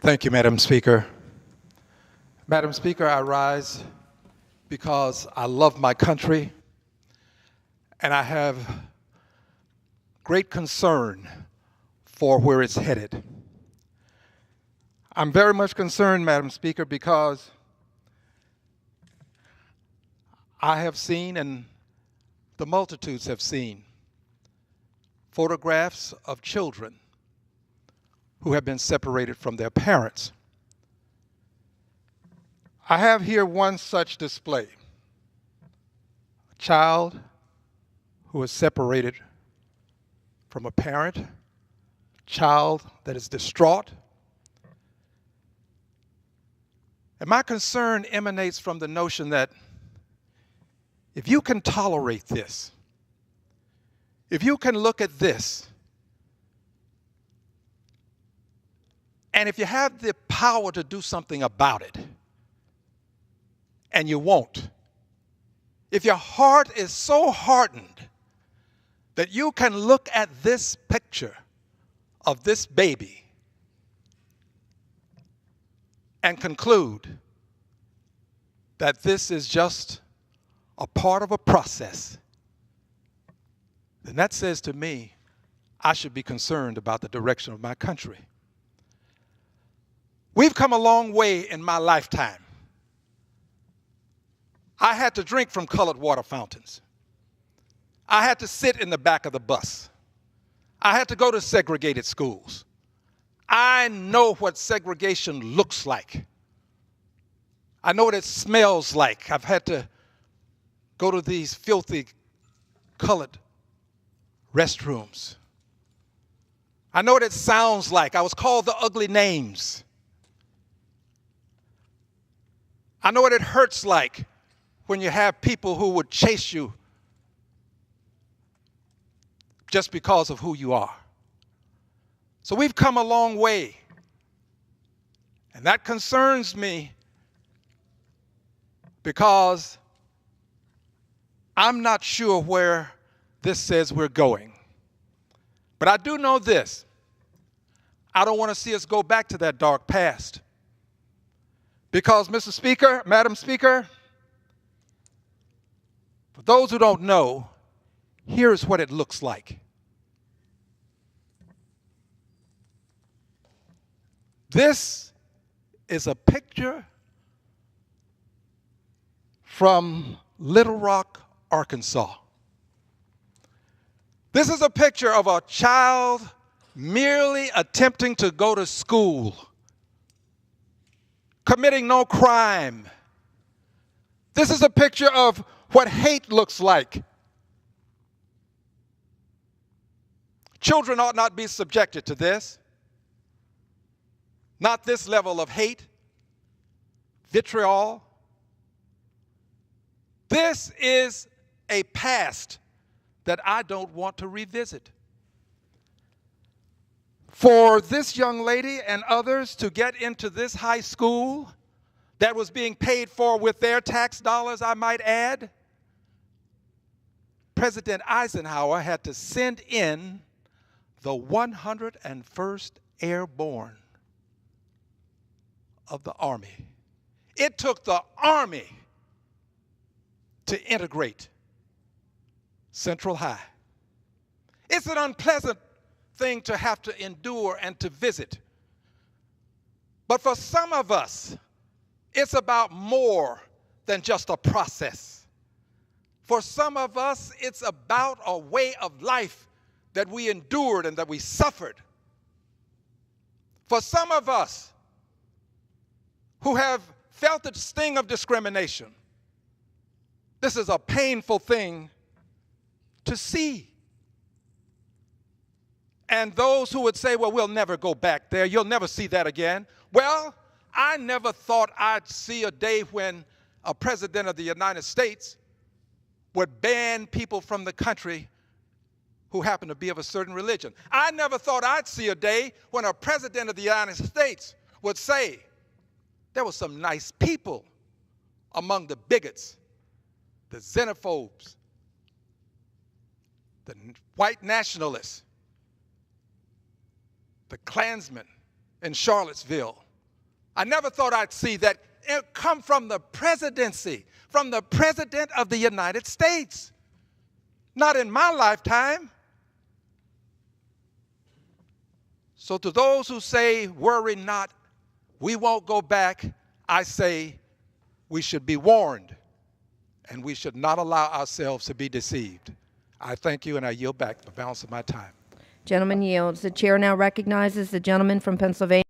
Thank you, Madam Speaker. Madam Speaker, I rise because I love my country and I have great concern for where it's headed. I'm very much concerned, Madam Speaker, because I have seen, and the multitudes have seen, photographs of children who have been separated from their parents. I have here one such display. A child who is separated from a parent, a child that is distraught. And my concern emanates from the notion that if you can tolerate this, if you can look at this, and if you have the power to do something about it, and you won't, if your heart is so hardened that you can look at this picture of this baby and conclude that this is just a part of a process, then that says to me, I should be concerned about the direction of my country. We've come a long way in my lifetime. I had to drink from colored water fountains. I had to sit in the back of the bus. I had to go to segregated schools. I know what segregation looks like. I know what it smells like. I've had to go to these filthy colored restrooms. I know what it sounds like. I was called the ugly names. I know what it hurts like when you have people who would chase you just because of who you are. So we've come a long way, and that concerns me because I'm not sure where this says we're going. But I do know this. I don't want to see us go back to that dark past. Because, Mr. Speaker, Madam Speaker, for those who don't know, here's what it looks like. This is a picture from Little Rock, Arkansas. This is a picture of a child merely attempting to go to school, committing no crime. This is a picture of what hate looks like. Children ought not be subjected to this. Not this level of hate, vitriol. This is a past that I don't want to revisit. For this young lady and others to get into this high school that was being paid for with their tax dollars, I might add, President Eisenhower had to send in the 101st Airborne of the Army. It took the Army to integrate Central High. It's an unpleasant thing to have to endure and to visit. But for some of us, it's about more than just a process. For some of us, it's about a way of life that we endured and that we suffered. For some of us who have felt the sting of discrimination, this is a painful thing to see. And those who would say, well, we'll never go back there, you'll never see that again. Well, I never thought I'd see a day when a president of the United States would ban people from the country who happen to be of a certain religion. I never thought I'd see a day when a president of the United States would say there were some nice people among the bigots, the xenophobes, the white nationalists, the Klansmen in Charlottesville, I never thought I'd see that come from the presidency, from the President of the United States. Not in my lifetime. So to those who say, worry not, we won't go back, I say we should be warned and we should not allow ourselves to be deceived. I thank you and I yield back the balance of my time. Gentleman yields. The chair now recognizes the gentleman from Pennsylvania.